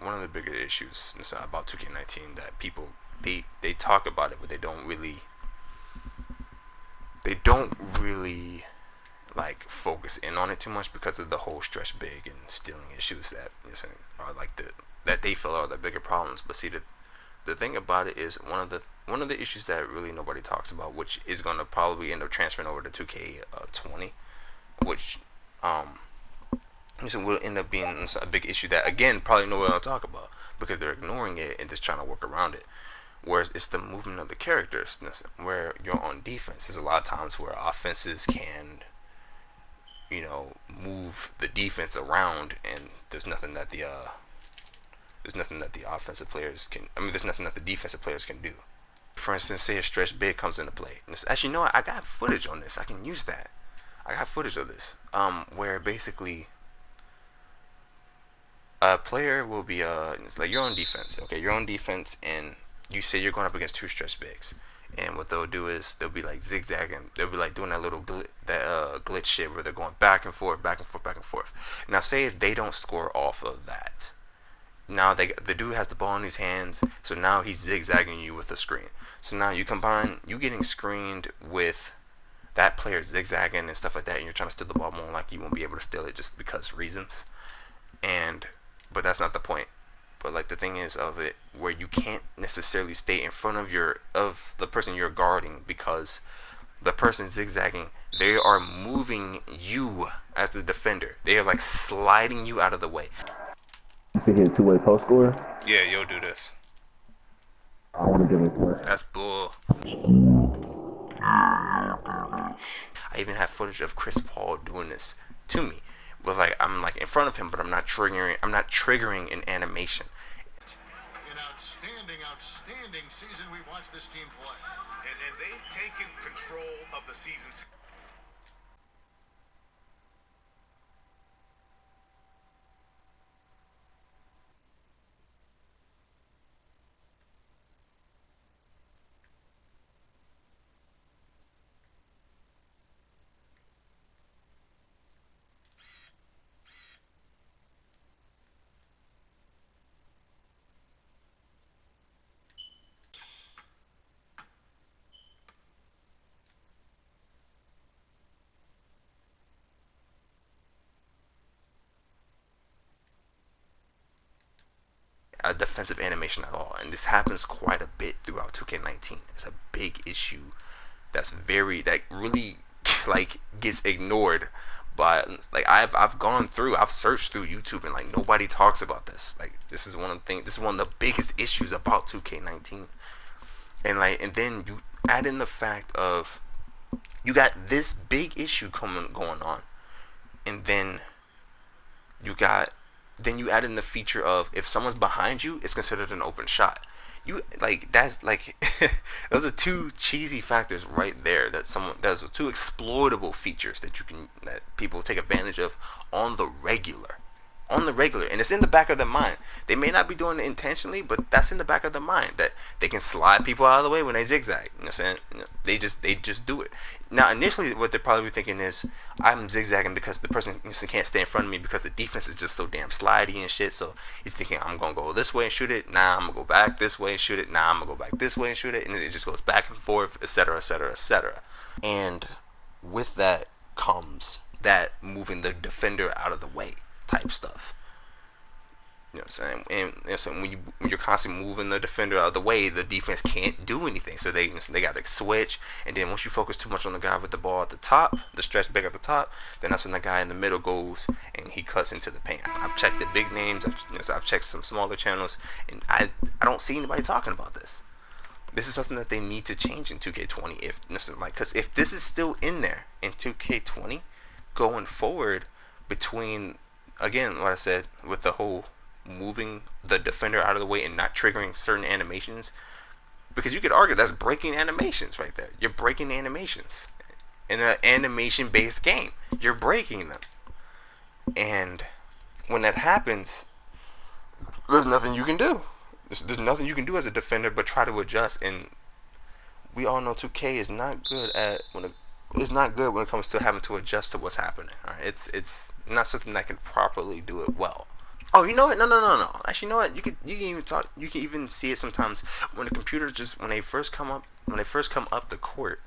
one of the bigger issues about 2K19 that people they talk about it, but they don't really like focus in on it too much because of the whole stretch big and stealing issues that are like that they feel are the bigger problems. But see, the thing about it is one of the issues that really nobody talks about, which is gonna probably end up transferring over to 2K20, which will end up being a big issue that again probably nobody will talk about because they're ignoring it and just trying to work around it. Whereas it's the movement of the characters, where you're on defense. There's a lot of times where offenses can, move the defense around, and there's nothing that the offensive players can. I mean, there's nothing that the defensive players can do. For instance, say a stretch big comes into play. Actually, you know what? I got footage on this. I can use that. I got footage of this. Where basically a player will be it's like you're on defense. Okay, you're on defense, and you say you're going up against two stretch bigs. And what they'll do is they'll be like zigzagging. They'll be like doing that little glitch shit where they're going back and forth, back and forth, back and forth. Now, say if they don't score off of that, now the dude has the ball in his hands, so now he's zigzagging you with the screen. So now you combine you getting screened with that player zigzagging and stuff like that, and you're trying to steal the ball more like you won't be able to steal it just because reasons. But that's not the point. But like the thing is of it where you can't necessarily stay in front of the person you're guarding because the person zigzagging, they are moving you as the defender. They are like sliding you out of the way. To hit two-way post score? Yeah, you'll do this. I want to give it a plus. That's bull. I even have footage of Chris Paul doing this to me. But like I'm like in front of him, but I'm not triggering an animation. An outstanding season we've watched this team play. And they've taken control of the season's. A defensive animation at all, and this happens quite a bit throughout 2K19. It's a big issue that really like gets ignored by like I've searched through YouTube and like nobody talks about this. Like this is one of the biggest issues about 2K19, and then you add in the fact of you got this big issue going on, and then you add in the feature of if someone's behind you, it's considered an open shot. That's like those are two cheesy factors right there. Those are two exploitable features that people take advantage of on the regular. And it's in the back of their mind. They may not be doing it intentionally, but that's in the back of their mind that they can slide people out of the way when they zigzag. You know what I'm saying? They just do it. Now, initially, what they're probably thinking is, I'm zigzagging because the person can't stay in front of me because the defense is just so damn slidey and shit. So he's thinking, I'm gonna go this way and shoot it. Nah, I'm gonna go back this way and shoot it. Nah, I'm gonna go back this way and shoot it. And it just goes back and forth, etc., etc., etc. And with that comes that moving the defender out of the way type stuff. You know what I'm saying? And so when you're constantly moving the defender out of the way, the defense can't do anything. So they got to switch. And then once you focus too much on the guy with the ball at the top, the stretch back at the top, then that's when the guy in the middle goes and he cuts into the paint. I've checked the big names. I've checked some smaller channels, and I don't see anybody talking about this. This is something that they need to change in 2K20. Because if this is still in there in 2K20 going forward, between again what I said with the whole moving the defender out of the way and not triggering certain animations, because you could argue that's breaking animations right there. You're breaking animations in an animation based game. You're breaking them, and when that happens, there's nothing you can do. There's nothing you can do as a defender but try to adjust. And we all know 2K is not good when it comes to having to adjust to what's happening. All right? It's not something that can properly do it well. Oh, you know what? No. Actually, you know what? You can even talk. You can even see it sometimes when the computers just when they first come up the court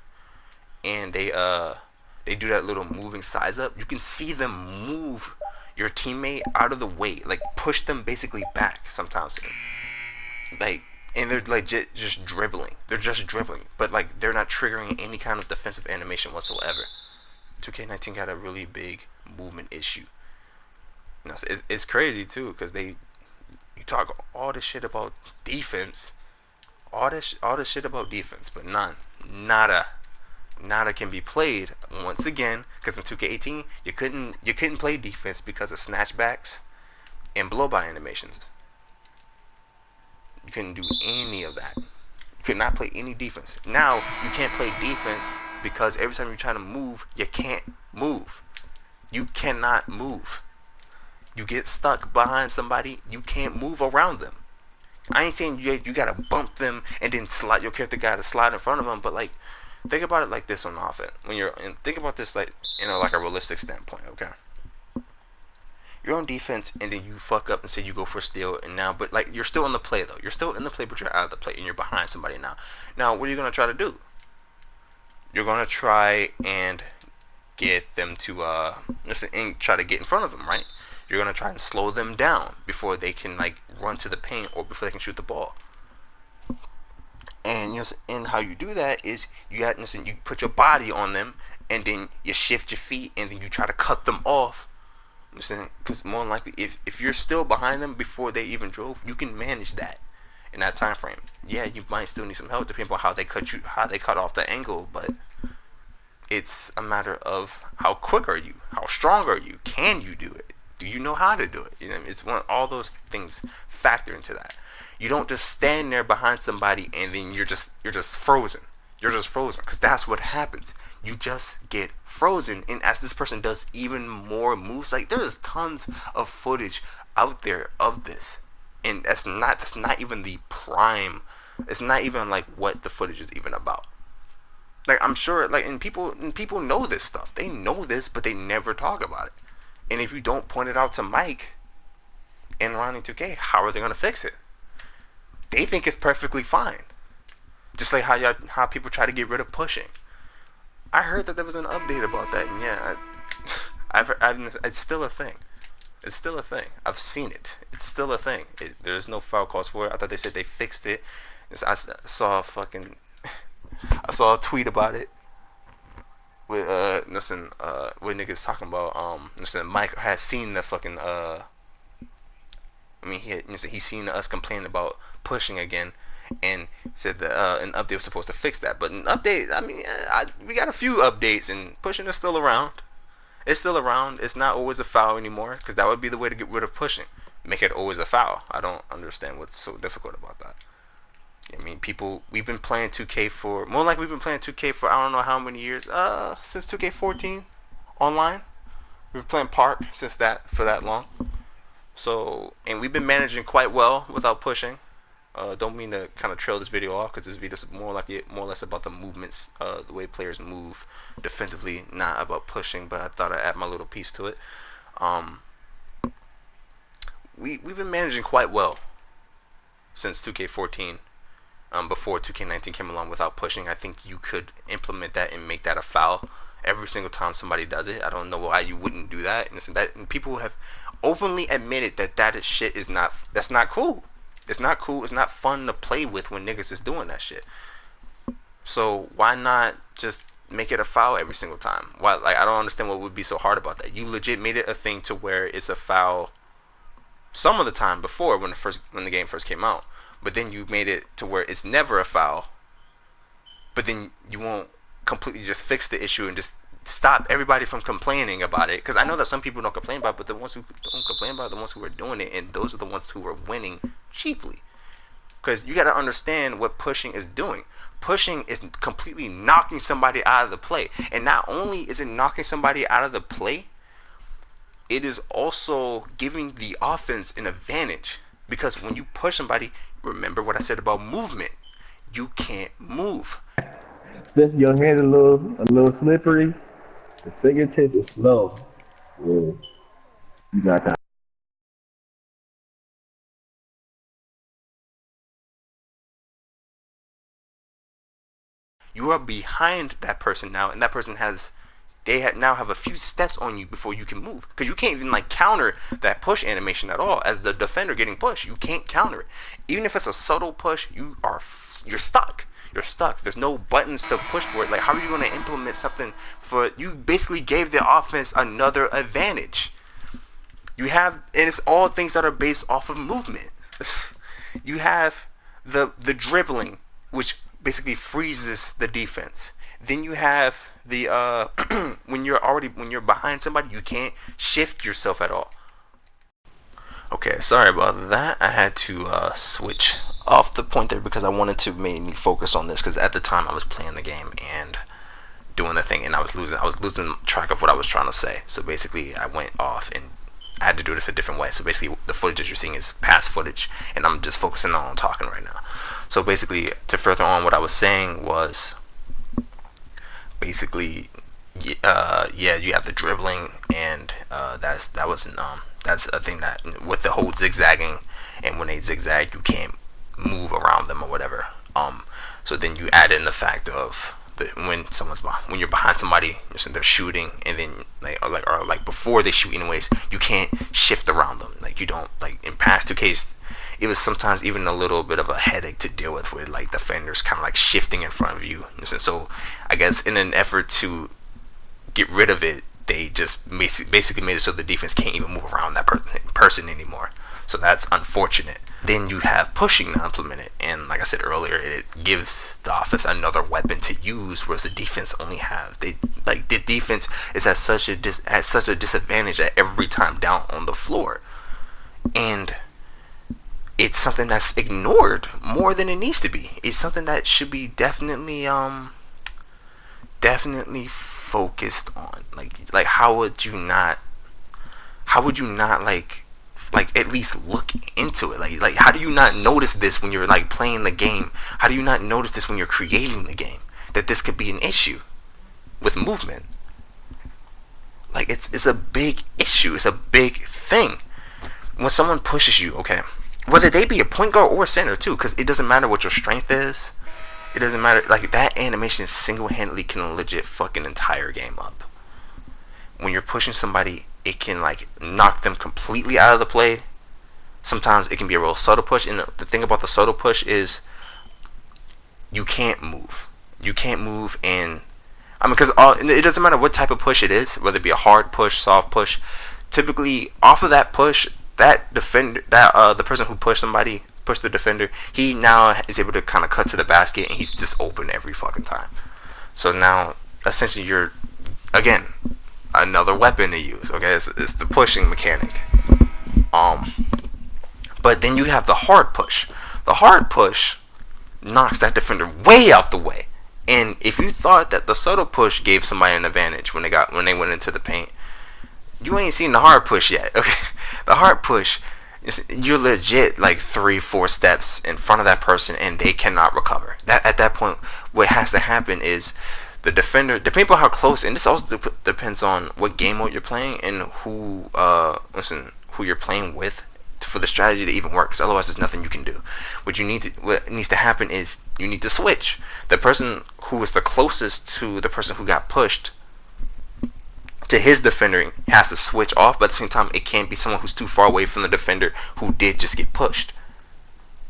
and they do that little moving size up. You can see them move your teammate out of the way, like push them basically back sometimes, like, and they're like just dribbling. They're just dribbling, but like they're not triggering any kind of defensive animation whatsoever. 2K19 got a really big movement issue. You know, it's crazy too because you talk all this shit about defense, all this shit about defense, but nada can be played once again because in 2K18 you couldn't play defense because of snatchbacks and blow by animations. You couldn't do any of that. You could not play any defense. Now you can't play defense because every time you try to move, you can't move. You cannot move. You get stuck behind somebody, you can't move around them. I ain't saying you gotta bump them and then slide your character gotta slide in front of them, but like think about it like this on offense. Think about this like like a realistic standpoint, okay? You're on defense and then you fuck up and say you go for a steal and now but like you're still in the play though. You're still in the play but you're out of the play and you're behind somebody now. Now what are you gonna try to do? You're gonna try and get them to try to get in front of them, right? You're gonna try and slow them down before they can like run to the paint or before they can shoot the ball. And and how you do that is you put your body on them and then you shift your feet and then you try to cut them off. Because more than likely, if you're still behind them before they even drove, you can manage that in that time frame. Yeah, you might still need some help depending on how they cut off the angle, but it's a matter of how quick are you, how strong are you, can you do it, do you know how to do it? It's all those things factor into that. You don't just stand there behind somebody and then you're just frozen. You're just frozen because that's what happens. You just get frozen, and as this person does even more moves, like there's tons of footage out there of this, and that's not even the prime. It's not even like what the footage is even about. Like I'm sure, like and people know this stuff. They know this, but they never talk about it. And if you don't point it out to Mike and Ronnie 2K, how are they gonna fix it? They think it's perfectly fine. Just like how people try to get rid of pushing. I heard that there was an update about that, and yeah, it's still a thing. It's still a thing. I've seen it. It's still a thing. There's no foul calls for it. I thought they said they fixed it. I saw a tweet about it with with niggas talking about Mike has seen the fucking he's seen us complaining about pushing again, and said that an update was supposed to fix that. But an update, we got a few updates, and pushing is still around. It's still around. It's not always a foul anymore, because that would be the way to get rid of pushing. Make it always a foul. I don't understand what's so difficult about that. We've been playing 2K for, more like we've been playing 2K for I don't know how many years. Since 2K14 online. We've been playing Park for that long. So, and we've been managing quite well without pushing. Don't mean to kind of trail this video off because this video is more or less about the movements, the way players move defensively, not about pushing. But I thought I'd add my little piece to it. We've been managing quite well since 2K14. Before 2K19 came along without pushing. I think you could implement that and make that a foul every single time somebody does it. I don't know why you wouldn't do that. And people have openly admitted that shit that's not cool. It's not cool. It's not fun to play with when niggas is doing that shit. So why not just make it a foul every single time? Why? Like, I don't understand what would be so hard about that. You legit made it a thing to where it's a foul some of the time before when the game first came out. But then you made it to where it's never a foul. But then you won't completely just fix the issue and just stop everybody from complaining about it. Because I know that some people don't complain about it, but the ones who don't complain about it are the ones who are doing it, and those are the ones who are winning cheaply. Because you got to understand what pushing is doing. Pushing is completely knocking somebody out of the play. And not only is it knocking somebody out of the play, it is also giving the offense an advantage. Because when you push somebody, remember what I said about movement. You can't move. Steph, your hands a little slippery. The fingertips is slow. Yeah. You got that. You are behind that person now, and that person now have a few steps on you before you can move, because you can't even like counter that push animation at all. As the defender getting pushed, you can't counter it. Even if it's a subtle push, you're stuck. You're stuck. There's no buttons to push for it. Like, how are you going to implement something for you? Basically gave the offense another advantage. You have, and it's all things that are based off of movement. You have the dribbling, which basically freezes the defense. Then you have the when you're behind somebody, you can't shift yourself at all. Okay, sorry about that. I had to switch off the point there because I wanted to mainly focus on this, because at the time I was playing the game and doing the thing, and I was losing track of what I was trying to say. So basically I went off and I had to do this a different way. So basically the footage that you're seeing is past footage, and I'm just focusing on talking right now. So basically, to further on what I was saying was basically yeah, you have the dribbling, and that's a thing that with the whole zigzagging, and when they zigzag you can't move around them or whatever. So then you add in the fact of when you're behind somebody, they're shooting, and then like before they shoot anyways, you can't shift around them. Like, you don't, like in past 2Ks, it was sometimes even a little bit of a headache to deal with like defenders kind of like shifting in front of you. So I guess in an effort to get rid of it, they just basically made it so the defense can't even move around that person anymore. So that's unfortunate. Then you have pushing now implemented, and like I said earlier, it gives the offense another weapon to use, whereas the defense only have the defense is at such a disadvantage at every time down on the floor, and it's something that's ignored more than it needs to be. It's something that should be definitely focused on. Like how would you not like at least look into it? Like how do you not notice this when you're like playing the game? How do you not notice this when you're creating the game, that this could be an issue with movement? Like, it's a big issue. It's a big thing when someone pushes you, okay, whether they be a point guard or a center too, because it doesn't matter what your strength is. It doesn't matter. Like, that animation single-handedly can legit fuck an entire game up. When you're pushing somebody, it can like knock them completely out of the play. Sometimes it can be a real subtle push, and the thing about the subtle push is you can't move. You can't move, and I mean, because it doesn't matter what type of push it is, whether it be a hard push, soft push. Typically, off of that push, that defender, the person who pushed the defender, he now is able to kind of cut to the basket, and he's just open every fucking time. So now, essentially, you're again another weapon to use. Okay, it's the pushing mechanic. But then you have the hard push. The hard push knocks that defender way out the way. And if you thought that the subtle push gave somebody an advantage when they went into the paint, you ain't seen the hard push yet. Okay, the hard push, you're legit like 3-4 steps in front of that person, and they cannot recover. At that point, what has to happen is the defender, depending on how close, and this also depends on what game mode you're playing and who you're playing with, for the strategy to even work. 'Cause otherwise, there's nothing you can do. What needs to happen is you need to switch. The person who is the closest to the person who got pushed to his defender has to switch off, but at the same time, it can't be someone who's too far away from the defender who did just get pushed.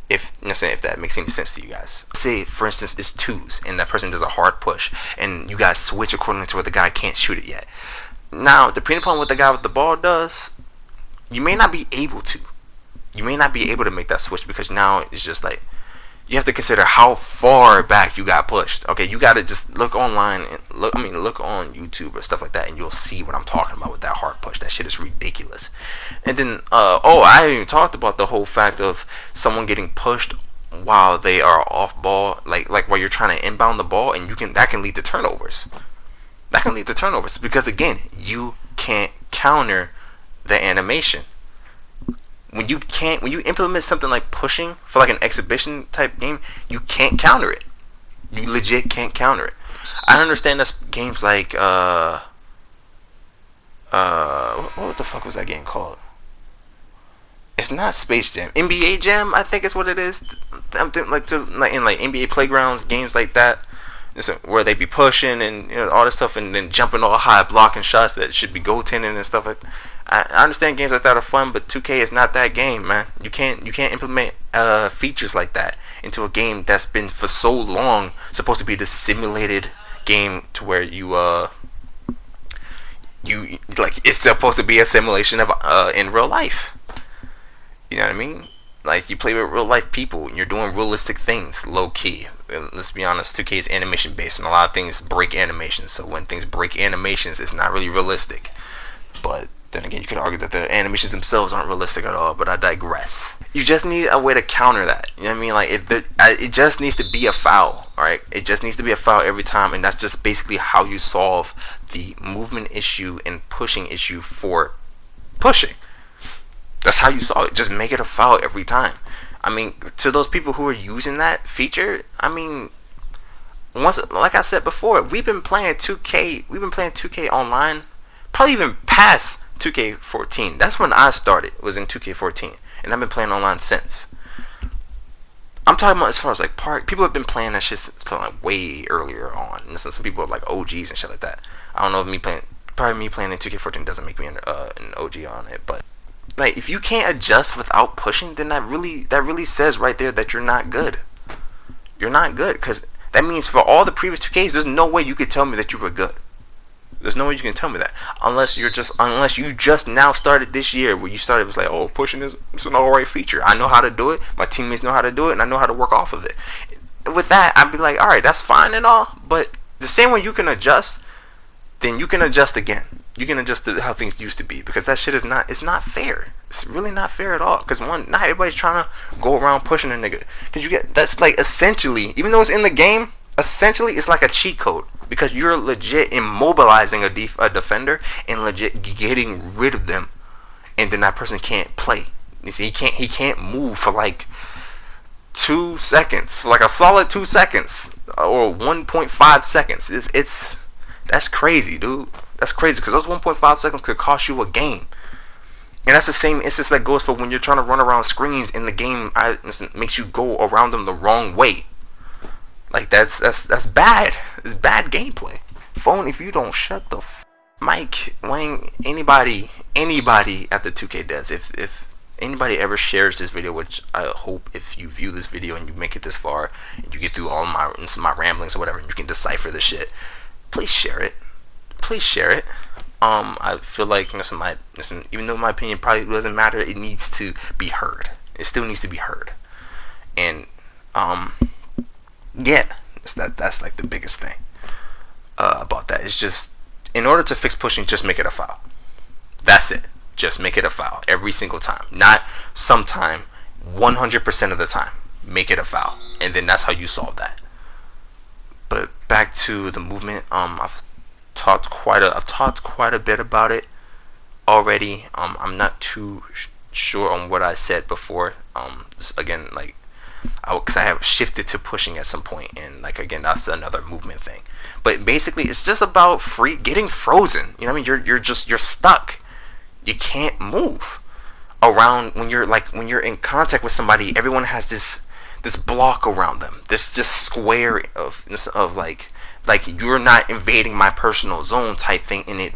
If that makes any sense to you guys. Say, for instance, it's twos, and that person does a hard push, and you guys switch according to where the guy can't shoot it yet. Now, depending upon what the guy with the ball does, you may not be able to. You may not be able to make that switch, because now it's just like, you have to consider how far back you got pushed. Okay, you got to just look online and look on YouTube or stuff like that, and you'll see what I'm talking about with that hard push. That shit is ridiculous. And then, I haven't even talked about the whole fact of someone getting pushed while they are off ball, like while you're trying to inbound the ball, and that can lead to turnovers. That can lead to turnovers because, again, you can't counter the animation. When you implement something like pushing for like an exhibition type game, you can't counter it. You legit can't counter it. I understand that's games like what the fuck was that game called? It's not Space Jam. NBA Jam, I think is what it is. I'm thinking like in like NBA Playgrounds, games like that. where they be pushing and all this stuff, and then jumping all high, blocking shots that should be goaltending and stuff like that. I understand games like that are fun, but 2K is not that game, man. You can't implement features like that into a game that's been for so long supposed to be the simulated game to where you like it's supposed to be a simulation of in real life. You know what I mean? Like, you play with real life people and you're doing realistic things, low key. And let's be honest, 2K is animation based, and a lot of things break animations. So when things break animations, it's not really realistic. But then again, you could argue that the animations themselves aren't realistic at all. But I digress. You just need a way to counter that. You know what I mean? Like, it just needs to be a foul, right? It just needs to be a foul every time, and that's just basically how you solve the movement issue and pushing issue for pushing. That's how you solve it. Just make it a foul every time. I mean, to those people who are using that feature, I mean, once, like I said before, we've been playing 2K. We've been playing 2K online, probably even past 2K14. That's when I started. Was in 2K14, and I've been playing online since. I'm talking about as far as like people have been playing that shit till like way earlier on. And some people are like OGs and shit like that. I don't know if me playing in 2K14 doesn't make me an OG on it, but. Like, if you can't adjust without pushing, then that really says right there that you're not good. You're not good, because that means for all the previous 2Ks, there's no way you could tell me that you were good. There's no way you can tell me that unless you just now started this year, where you started, it was like, oh, pushing is an alright feature. I know how to do it. My teammates know how to do it, and I know how to work off of it. With that, I'd be like, all right, that's fine and all, but the same way you can adjust, then you can adjust again. You can adjust to how things used to be, because that shit is not fair. It's really not fair at all. Because one, not everybody's trying to go around pushing a nigga. Because that's like essentially, even though it's in the game, essentially it's like a cheat code, because you're legit immobilizing a defender and legit getting rid of them, and then that person can't play. You see, he can't move for like 2 seconds, for like a solid 2 seconds, or 1.5 seconds. That's crazy, dude. That's crazy, because those 1.5 seconds could cost you a game. And that's the same instance that goes for when you're trying to run around screens in the game. It makes you go around them the wrong way. Like, that's bad. It's bad gameplay. Phone, if you don't shut the mic, Wayne, anybody at the 2K does. If anybody ever shares this video, which I hope if you view this video and you make it this far and you get through all my ramblings or whatever, and you can decipher this shit, please share it. Please share it. I feel like even though my opinion probably doesn't matter, it needs to be heard. It still needs to be heard. And yeah, that's like the biggest thing about that. It's just, in order to fix pushing, just make it a foul. That's it. Just make it a foul every single time. Not sometime. 100% of the time, make it a foul, and then that's how you solve that. But back to the movement. I've talked quite a bit about it already. I'm not too sure on what I said before. Again, like, because I have shifted to pushing at some point, and like, again, that's another movement thing. But basically, it's just about getting frozen. You know what I mean? You're stuck. You can't move around when you're in contact with somebody. Everyone has this block around them. This just square of like you're not invading my personal zone type thing, and it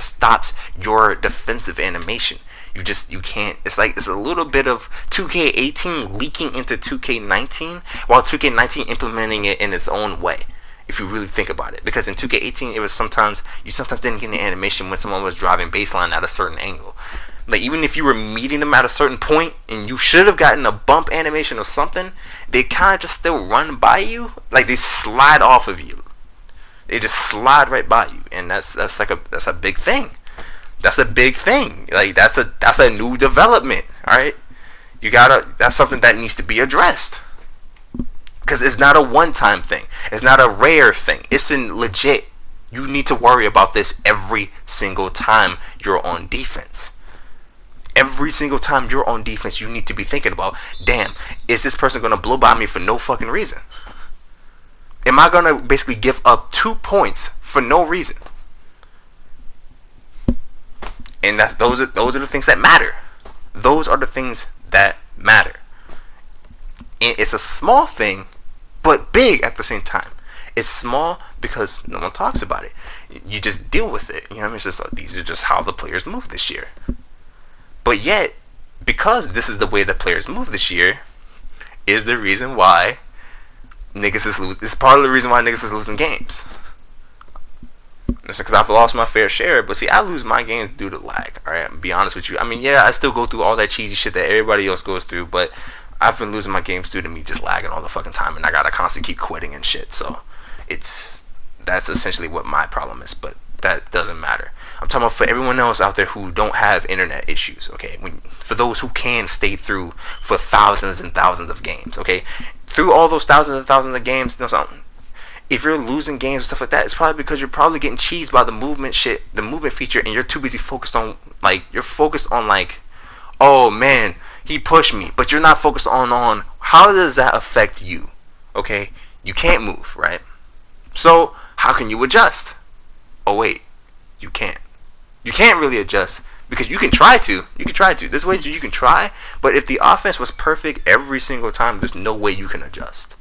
stops your defensive animation. You can't. It's like it's a little bit of 2K18 leaking into 2K19, while 2K19 implementing it in its own way, if you really think about it. Because in 2K18, it was sometimes didn't get an animation when someone was driving baseline at a certain angle. Like, even if you were meeting them at a certain point and you should have gotten a bump animation or something, they kind of just still run by you. Like, they slide off of you. They just slide right by you, and that's a big thing. That's a big thing. Like, that's a new development. All right, that's something that needs to be addressed, because it's not a one-time thing. It's not a rare thing. It's in legit. You need to worry about this every single time you're on defense. Every single time you're on defense, you need to be thinking about, damn, is this person going to blow by me for no fucking reason? Am I going to basically give up 2 points for no reason? And those are the things that matter. Those are the things that matter. And it's a small thing, but big at the same time. It's small because no one talks about it. You just deal with it. You know what I mean? It's just like, these are just how the players move this year. But yet, because this is the way the players move this year, is the reason why niggas is losing. It's part of the reason why niggas is losing games. It's because I've lost my fair share, but see, I lose my games due to lag. Alright, I'll be honest with you. I mean, yeah, I still go through all that cheesy shit that everybody else goes through, but I've been losing my games due to me just lagging all the fucking time, and I gotta constantly keep quitting and shit. So that's essentially what my problem is, but that doesn't matter. I'm talking about for everyone else out there who don't have internet issues, okay? For those who can stay through for thousands and thousands of games, okay? Through all those thousands and thousands of games, you know something? If you're losing games and stuff like that, it's probably because you're probably getting cheesed by the movement feature, and you're too busy focused on oh man, he pushed me, but you're not focused on how does that affect you, okay? You can't move, right? So how can you adjust? Oh wait, you can't. You can't really adjust because you can try to. There's ways you can try, but if the offense was perfect every single time, there's no way you can adjust.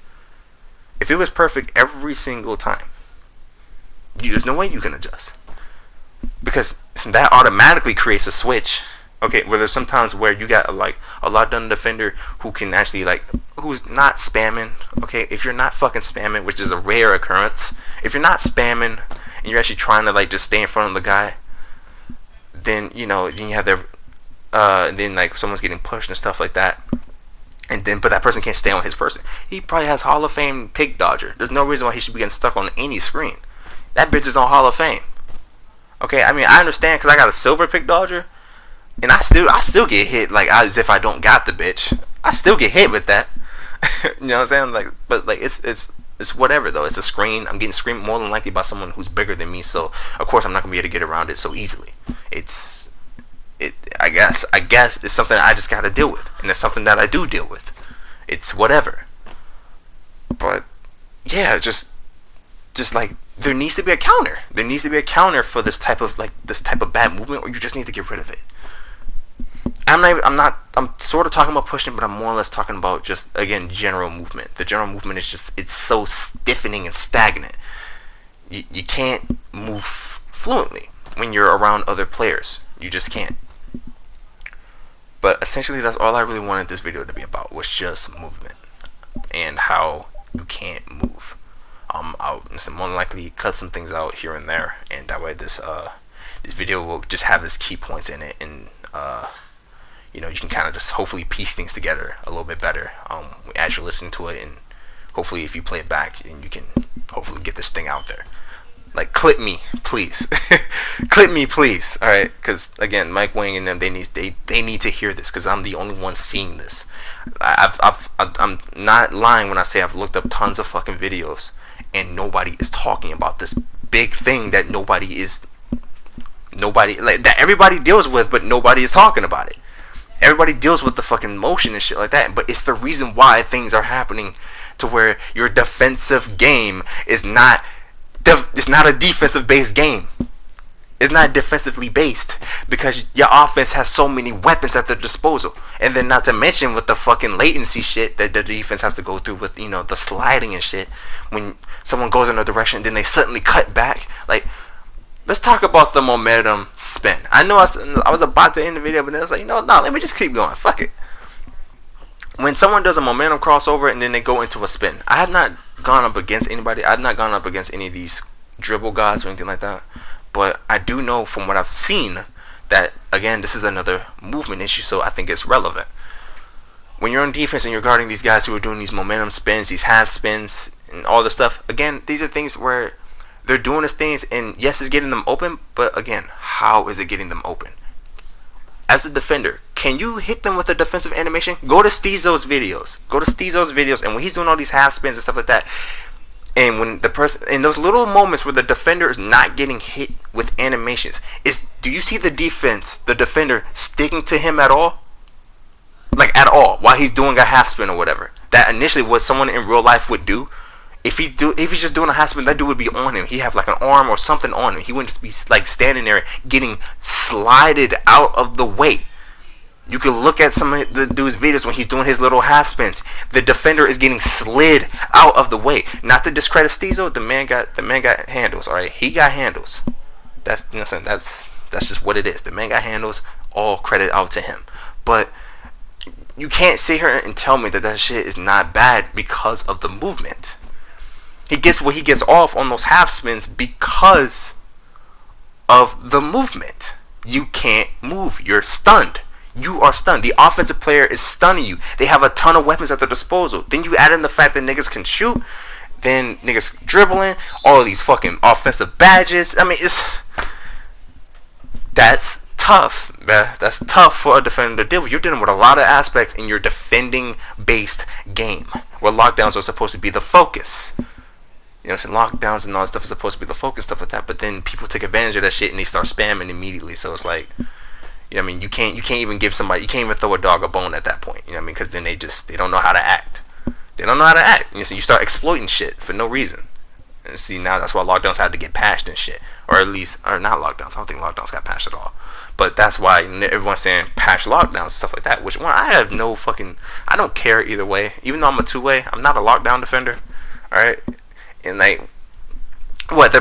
If it was perfect every single time, there's no way you can adjust. Because that automatically creates a switch. Okay, where there's sometimes where you got a lockdown defender who can actually who's not spamming. Okay, if you're not fucking spamming, which is a rare occurrence, if you're not spamming and you're actually trying to just stay in front of the guy, then then you have their then someone's getting pushed and stuff like that. But that person can't stay on his person. He probably has Hall of Fame pick dodger. There's no reason why he should be getting stuck on any screen. That bitch is on Hall of Fame. Okay, I mean I understand because I got a silver pick dodger, and I still get hit as if I don't got the bitch. I still get hit with that. You know what I'm saying? But it's whatever though. It's a screen. I'm getting screened more than likely by someone who's bigger than me. So of course I'm not gonna be able to get around it so easily. I guess it's something I just gotta deal with, and it's something that I do deal with. It's whatever. But yeah, just there needs to be a counter. There needs to be a counter for this type of bad movement, or you just need to get rid of it. I'm sort of talking about pushing, but I'm more or less talking about just, again, general movement. The general movement is it's so stiffening and stagnant. You can't move fluently when you're around other players. You just can't. But essentially, that's all I really wanted this video to be about, was just movement and how you can't move. I'll more than likely cut some things out here and there, and that way this video will just have its key points in it, and you can kind of just hopefully piece things together a little bit better as you're listening to it, and hopefully if you play it back, and you can hopefully get this thing out there. Clip me, please. Clip me, please. All right, because again, Mike Wang and them, they need to hear this, because I'm the only one seeing this. I'm not lying when I say I've looked up tons of fucking videos, and nobody is talking about this big thing that that everybody deals with, but nobody is talking about it. Everybody deals with the fucking motion and shit like that, but it's the reason why things are happening to where your defensive game is not. It's not a defensive based game. It's not defensively based because your offense has so many weapons at their disposal, and then not to mention with the fucking latency shit that the defense has to go through with the sliding and shit. When someone goes in a direction, then they suddenly cut back. Let's talk about the momentum spin. I know I was about to end the video, but then I was like, no, let me just keep going. Fuck it. When someone does a momentum crossover and then they go into a spin, I have not gone up against anybody. I've not gone up against any of these dribble guys or anything like that. But I do know from what I've seen that, again, this is another movement issue, so I think it's relevant. When you're on defense and you're guarding these guys who are doing these momentum spins, these half spins, and all this stuff, again, these are things where they're doing these things, and yes, it's getting them open, but again, how is it getting them open? As a defender, can you hit them with a defensive animation? Go to Steezo's videos. And when he's doing all these half spins and stuff like that, and when the person, in those little moments where the defender is not getting hit with animations, do you see the defender sticking to him at all? At all, while he's doing a half spin or whatever. That initially what someone in real life would do. If he's just doing a half spin, that dude would be on him. He'd have an arm or something on him. He wouldn't just be standing there getting slided out of the way. You can look at some of the dude's videos when he's doing his little half spins. The defender is getting slid out of the way. Not to discredit Steezo, the man got handles. All right, he got handles. That's, you know what I'm saying, that's just what it is. The man got handles. All credit out to him. But you can't sit here and tell me that shit is not bad because of the movement. He gets what he gets off on those half spins because of the movement. You can't move. You're stunned. You are stunned. The offensive player is stunning you. They have a ton of weapons at their disposal. Then you add in the fact that niggas can shoot. Then niggas dribbling. All of these fucking offensive badges. I mean, that's tough, man. That's tough for a defender to deal with. You're dealing with a lot of aspects in your defending-based game, where lockdowns are supposed to be the focus. You know, so lockdowns and all that stuff is supposed to be the focus, stuff like that. But then people take advantage of that shit and they start spamming immediately. So it's like, you know what I mean? You can't even give somebody, you can't even throw a dog a bone at that point. You know what I mean? Because then they don't know how to act. They don't know how to act. You know, so you start exploiting shit for no reason. And see, now that's why lockdowns had to get patched and shit. Or not lockdowns. I don't think lockdowns got patched at all. But that's why everyone's saying patch lockdowns and stuff like that. Which one, I have no fucking, I don't care either way. Even though I'm a two-way, I'm not a lockdown defender. Alright? And like, what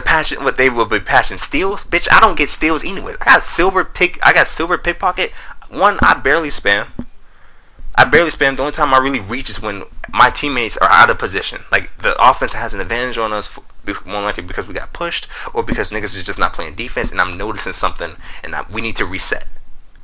they will be patching steals? Bitch, I don't get steals anyway. I got silver pickpocket. One, I barely spam. The only time I really reach is when my teammates are out of position. Like, the offense has an advantage on us, more likely because we got pushed, or because niggas is just not playing defense and I'm noticing something and we need to reset.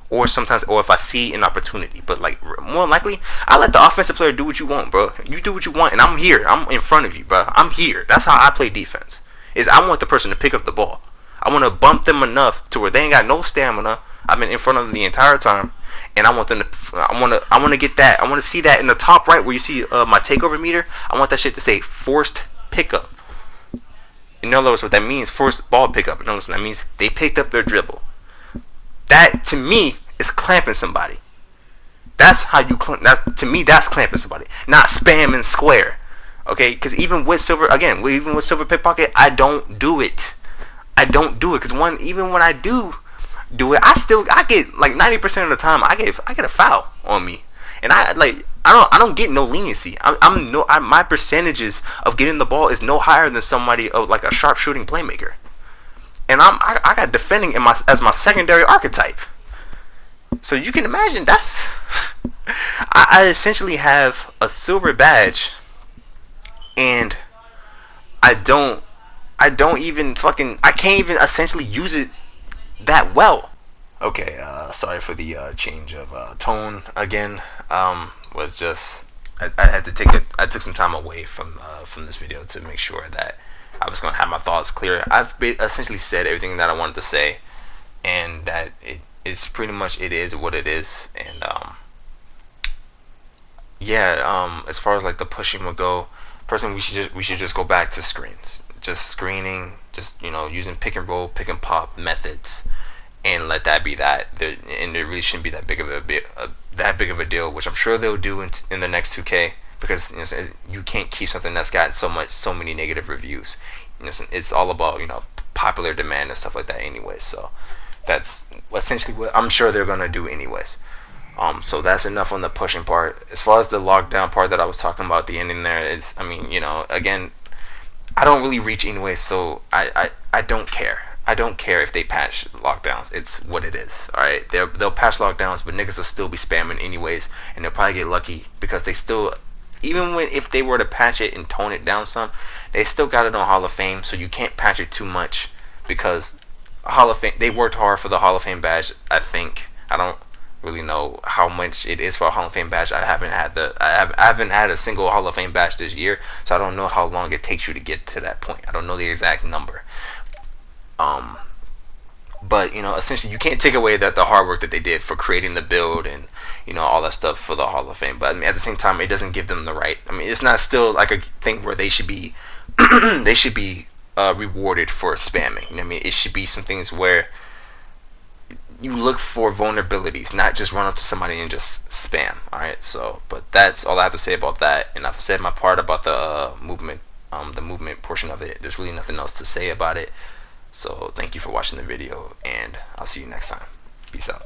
Or sometimes, or if I see an opportunity. But like, more likely, I let the offensive player do what you want, bro. You do what you want, and I'm here. I'm in front of you, bro. I'm here. That's how I play defense. Is I want the person to pick up the ball. I want to bump them enough to where they ain't got no stamina. I've been in front of them the entire time, and I want them to. I want to get that. I want to see that in the top right where you see my takeover meter. I want that shit to say forced pickup. In other words, what that means, forced ball pickup. In other words, that means they picked up their dribble. That to me is clamping somebody. That's how you to me that's clamping somebody, not spamming square. Okay, because even with silver pickpocket, I don't do it. Because even when I do it, I get like 90% of the time I get a foul on me, and I don't get no leniency. My percentages of getting the ball is no higher than somebody of like a sharp shooting playmaker. And I got defending as my secondary archetype. So you can imagine that's I essentially have a silver badge, and I can't even essentially use it that well. Okay, sorry for the change of tone again. Was just I took some time away from this video to make sure that I was going to have my thoughts clear. I've essentially said everything that I wanted to say, and that it is pretty much, it is what it is. And as far as like the pushing would go, personally, we should just go back to screens, just screening, just, you know, using pick and roll, pick and pop methods, and let that be that. And it really shouldn't be that big of a deal, which I'm sure they'll do in the next 2K. Because, you know, you can't keep something that's gotten so many negative reviews. You know, it's all about, you know, popular demand and stuff like that anyways. So that's essentially what I'm sure they're gonna do anyways. So that's enough on the pushing part. As far as the lockdown part that I was talking about at the ending there, is, I mean, you know, again, I don't really reach anyways, so I don't care. I don't care if they patch lockdowns. It's what it is. Alright, they'll patch lockdowns, but niggas will still be spamming anyways, and they'll probably get lucky because they still, even if they were to patch it and tone it down some, they still got it on Hall of Fame, so you can't patch it too much, because Hall of Fame, they worked hard for the Hall of Fame badge. I think, I don't really know how much it is for a Hall of Fame badge. I haven't had a single Hall of Fame badge this year, so I don't know how long it takes you to get to that point. I don't know the exact number. But, you know, essentially you can't take away the hard work that they did for creating the build and, you know, all that stuff for the Hall of Fame. But I mean, at the same time, it doesn't give them the right. I mean, it's not still like a thing where they should be rewarded for spamming. You know what I mean? It should be some things where you look for vulnerabilities, not just run up to somebody and just spam. All right. So, but that's all I have to say about that. And I've said my part about the movement portion of it. There's really nothing else to say about it. So thank you for watching the video, and I'll see you next time. Peace out.